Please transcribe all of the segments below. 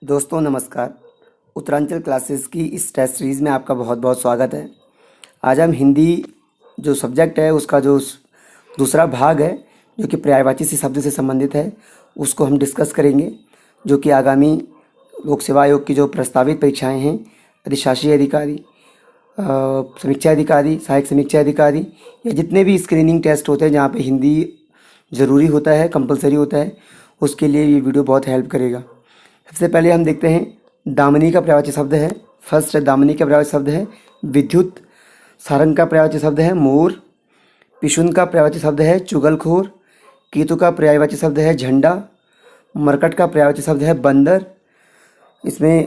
दोस्तों नमस्कार। उत्तरांचल क्लासेस की इस टेस्ट सीरीज़ में आपका बहुत बहुत स्वागत है। आज हम हिंदी जो सब्जेक्ट है उसका जो दूसरा भाग है जो कि पर्यायवाची से शब्द से संबंधित है उसको हम डिस्कस करेंगे, जो कि आगामी लोक सेवा आयोग की जो प्रस्तावित परीक्षाएं हैं, अधिशासी अधिकारी, समीक्षा अधिकारी, सहायक समीक्षा अधिकारी या जितने भी स्क्रीनिंग टेस्ट होते हैं जहाँ पे हिंदी ज़रूरी होता है, कंपलसरी होता है, उसके लिए ये वीडियो बहुत हेल्प करेगा। सबसे पहले हम देखते हैं दामिनी का पर्यायवाची शब्द है। फर्स्ट दामिनी का पर्यायवाची शब्द है विद्युत। सारंग का पर्यायवाची शब्द है मोर। पिशुन का पर्यायवाची शब्द है चुगलखोर। केतु का पर्यायवाची शब्द है झंडा। मरकट का पर्यायवाची शब्द है बंदर। इसमें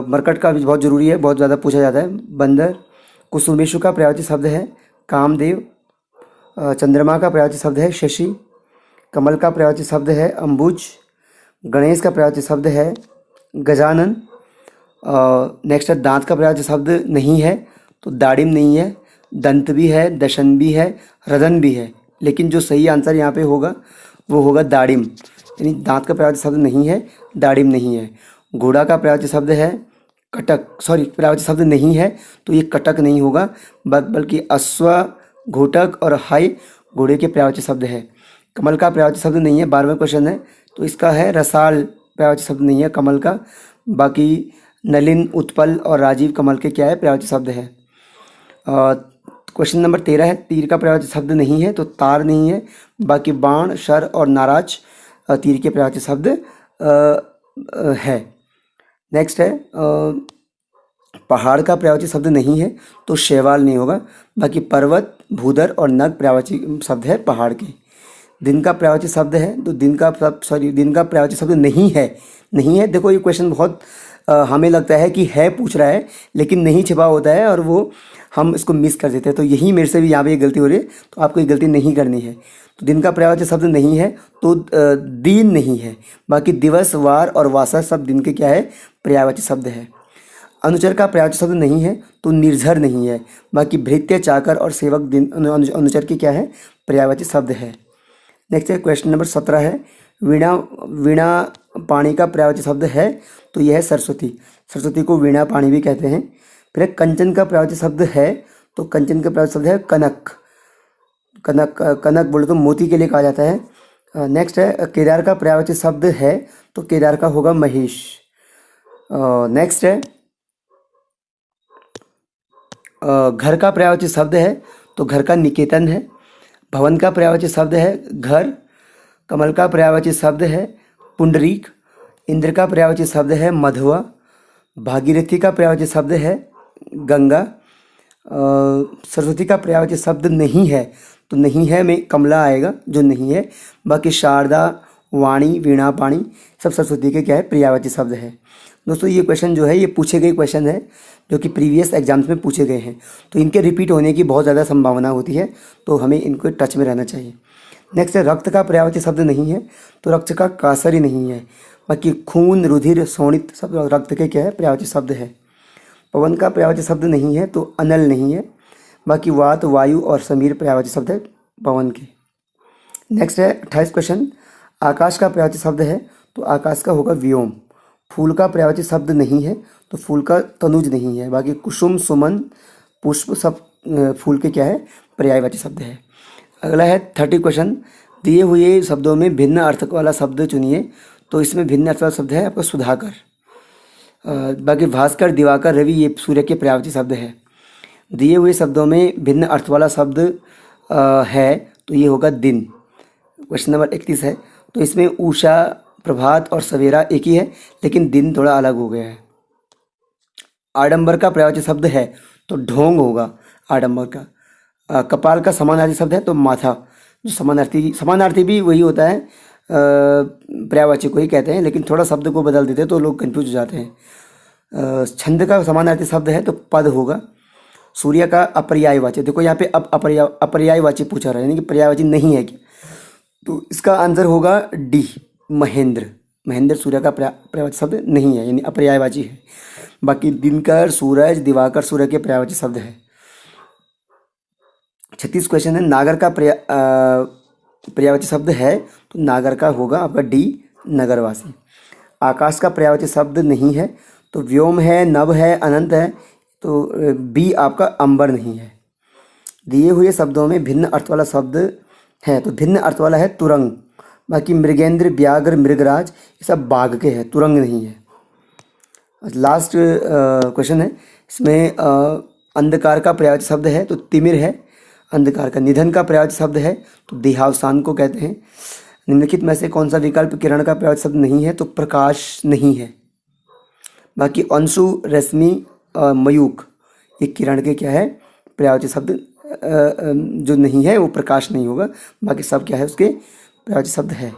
मरकट का भी बहुत ज़रूरी है, बहुत ज़्यादा पूछा जाता है। बंदर। कुसुमेशु का पर्यायवाची शब्द है कामदेव। चंद्रमा का पर्यायवाची शब्द है शशि। कमल का पर्यायवाची शब्द है अंबुज। गणेश का पर्यायवाची शब्द है गजानन। नेक्स्ट है दांत का पर्यायवाची शब्द नहीं है तो दाड़िम नहीं है। दंत भी है, दशन भी है, रदन भी है, लेकिन जो सही आंसर यहाँ पे होगा वो होगा दाड़िम, यानी दांत का पर्यायवाची शब्द नहीं है, दाड़िम नहीं है। घोड़ा का पर्यायवाची शब्द है कटक, पर्यायवाची शब्द नहीं है तो ये कटक नहीं होगा, बल्कि अश्व, घोटक और हाय घोड़े के पर्यायवाची शब्द है। कमल का पर्यायवाची शब्द नहीं है, 12वां क्वेश्चन है, तो इसका है रसाल, पर्यायवाची शब्द नहीं है कमल का। बाकी नलिन, उत्पल और राजीव कमल के क्या है, पर्यायवाची शब्द है। क्वेश्चन नंबर 13 है, तीर का पर्यायवाची शब्द नहीं है तो तार नहीं है। बाकी बाण, शर और नाराज तीर के पर्यायवाची शब्द है। नेक्स्ट है पहाड़ का पर्यायवाची शब्द नहीं है तो शैवाल नहीं होगा। बाकी पर्वत, भूधर और नग पर्यायवाची शब्द है पहाड़ के। दिन का पर्यायवाची शब्द है तो दिन का पर्यायवाची शब्द नहीं है। देखो ये क्वेश्चन बहुत हमें लगता है कि है पूछ रहा है, लेकिन नहीं छिपा होता है और वो हम इसको मिस कर देते हैं। तो यही मेरे से भी यहाँ पे ये गलती हो रही है, तो आपको ये गलती नहीं करनी है। तो दिन का पर्यायवाची शब्द नहीं है तो दिन नहीं है। बाकी दिवस, वार और वासा सब दिन के क्या है, पर्यायवाची शब्द है। अनुचर का पर्यायवाची शब्द नहीं है तो निर्झर नहीं है। बाकी भृत्य, चाकर और सेवक दिन अनुचर के क्या है, पर्यायवाची शब्द है। नेक्स्ट है क्वेश्चन नंबर 17 है, वीणा पाणी का पर्यायवाची शब्द है तो यह है सरस्वती। सरस्वती को वीणा पाणी भी कहते हैं। फिर कंचन का पर्यायवाची शब्द है तो कंचन का पर्यायवाची शब्द है कनक। कनक बोले तो मोती के लिए कहा जाता है। नेक्स्ट है केदार का पर्यायवाची शब्द है तो केदार का होगा महेश। नेक्स्ट है घर का पर्यायवाची शब्द है तो घर का निकेतन है। भवन का पर्यायवाची शब्द है घर। कमल का पर्यायवाची शब्द है पुंडरीक। इंद्र का पर्यायवाची शब्द है मधुआ। भागीरथी का पर्यायवाची शब्द है गंगा। सरस्वती का पर्यायवाची शब्द नहीं है तो नहीं है में कमला आएगा जो नहीं है। बाकी शारदा, वाणी, वीणा, पाणी सब सरस्वती के क्या है, पर्यायवाची शब्द है। दोस्तों ये क्वेश्चन जो है ये पूछे गए क्वेश्चन है जो कि प्रीवियस एग्जाम्स में पूछे गए हैं, तो इनके रिपीट होने की बहुत ज़्यादा संभावना होती है, तो हमें इनको टच में रहना चाहिए। नेक्स्ट है रक्त का पर्यायवाची शब्द नहीं है तो रक्त का कासरी नहीं है। बाकी खून, रुधिर, शोणित सब रक्त के क्या है, पर्यायवाची शब्द है। पवन का पर्यायवाची शब्द नहीं है तो अनल नहीं है। बाकी वात, वायु और समीर पर्यायवाची शब्द है पवन के। नेक्स्ट है 28 क्वेश्चन, आकाश का पर्यायवाची शब्द है तो आकाश का होगा व्योम। फूल का पर्यायवाची शब्द नहीं है तो फूल का तनुज नहीं है। बाकी कुसुम, सुमन, पुष्प सब फूल के क्या है, पर्यायवाची शब्द है। अगला है 30 क्वेश्चन, दिए हुए शब्दों में भिन्न अर्थ वाला शब्द चुनिए। तो इसमें भिन्न अर्थ वाला शब्द है आपका सुधाकर। बाकी भास्कर, दिवाकर, रवि ये सूर्य के पर्यायवाची शब्द है। दिए हुए शब्दों में भिन्न अर्थ वाला शब्द है तो ये होगा दिन। क्वेश्चन नंबर 31 है, तो इसमें उषा, प्रभात और सवेरा एक ही है, लेकिन दिन थोड़ा अलग हो गया है। आडंबर का पर्यायवाची शब्द है तो ढोंग होगा आडंबर का। कपाल का समानार्थी शब्द है तो माथा। जो समानार्थी भी वही होता है, पर्यायवाची को ही कहते हैं, लेकिन थोड़ा शब्द को बदल देते हैं तो लोग कंफ्यूज हो जाते हैं। छंद का समानार्थी शब्द है तो पद होगा। सूर्य का अपर्यायवाची, देखो यहाँ पे अब अपर्यायवाची पूछा रहा है, यानी कि पर्यायवाची नहीं है क्या, तो इसका आंसर होगा डी, महेंद्र। महेंद्र सूर्य का पर्यायवाची शब्द नहीं है, यानी अपर्यायवाची है। बाकी दिनकर, सूरज, दिवाकर सूर्य के पर्यायवाची शब्द है। 36 क्वेश्चन है, नागर का पर्यायवाची शब्द है तो नागर का होगा आपका डी, नगरवासी। आकाश का पर्यायवाची शब्द नहीं है, तो व्योम है, नभ है, अनंत है, तो बी आपका अंबर नहीं है। दिए हुए शब्दों में भिन्न अर्थ वाला शब्द है, तो भिन्न अर्थ वाला है तुरंग। बाकी मृगेंद्र, व्याघ्र, मृगराज ये सब बाघ के हैं, तुरंग नहीं है। लास्ट क्वेश्चन है, इसमें अंधकार का पर्यायवाची शब्द है तो तिमिर है। अंधकार का निधन का पर्यायवाची शब्द है तो देहावसान को कहते हैं। निम्नलिखित में से कौन सा विकल्प किरण का पर्यायवाची शब्द नहीं है, तो प्रकाश नहीं है। बाकी अंशु, रश्मि, मयूख ये किरण के क्या है पर्यायवाची शब्द जो नहीं है वो प्रकाश नहीं होगा, बाकी सब क्या है उसके पर्यायवाची शब्द है।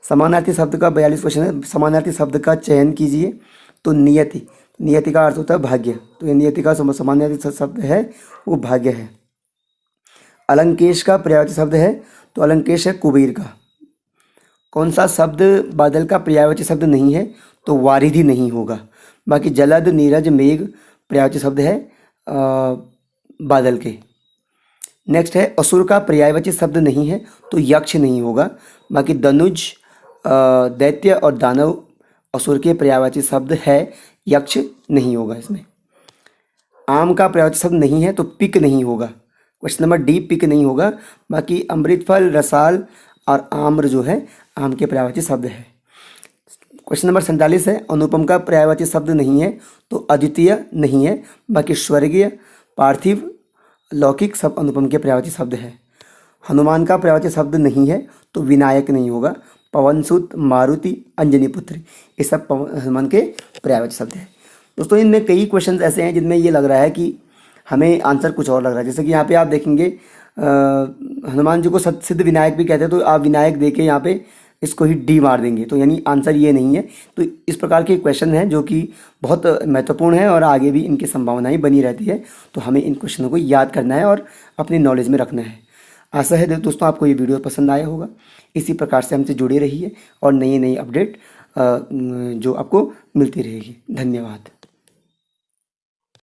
समानार्थी शब्द का 42 क्वेश्चन है। समानार्थी शब्द का चयन कीजिए, तो नियति, नियति का अर्थ होता है भाग्य, तो ये नियति का समानार्थी शब्द है वो भाग्य है। अलंकेश का पर्यायवाची शब्द है, तो अलंकेश है कुबेर का। कौन सा शब्द बादल का पर्यायवाची शब्द नहीं है, तो वारिधि नहीं होगा। बाकी जलद, नीरज, मेघ पर्यायवाची शब्द है बादल के। नेक्स्ट है असुर का पर्यायवाची शब्द नहीं है, तो यक्ष नहीं होगा। बाकी धनुज, दैत्य और दानव असुर के पर्यायवाची शब्द है, यक्ष नहीं होगा इसमें। आम का पर्यायवाची शब्द नहीं है, तो पिक नहीं होगा। क्वेश्चन नंबर डी पिक नहीं होगा। बाकी अमृतफल, रसाल और आम्र जो है आम के पर्यायवाची शब्द है। क्वेश्चन नंबर 47 है, अनुपम का पर्यायवाची शब्द नहीं है, तो अद्वितीय नहीं है। बाकी स्वर्गीय, पार्थिव, लौकिक सब अनुपम के पर्यायवाची शब्द है। हनुमान का पर्यायवाची शब्द नहीं है, तो विनायक नहीं होगा। पवनसुत, मारुति, अंजनी पुत्र ये सब हनुमान के पर्यायवाची शब्द है। दोस्तों इनमें कई क्वेश्चन ऐसे हैं जिनमें ये लग रहा है कि हमें आंसर कुछ और लग रहा है। जैसे कि यहाँ पे आप देखेंगे हनुमान जी को सिद्ध विनायक भी कहते हैं, तो आप विनायक दे के यहाँ पे इसको ही डी मार देंगे, तो यानी आंसर ये नहीं है। तो इस प्रकार के क्वेश्चन हैं जो कि बहुत महत्वपूर्ण है और आगे भी इनकी संभावनाएं बनी रहती है, तो हमें इन क्वेश्चनों को याद करना है और अपनी नॉलेज में रखना है। आशा है दोस्तों आपको ये वीडियो पसंद आया होगा। इसी प्रकार से हमसे जुड़े रहिए और नई नई अपडेट जो आपको मिलती रहेगी। धन्यवाद।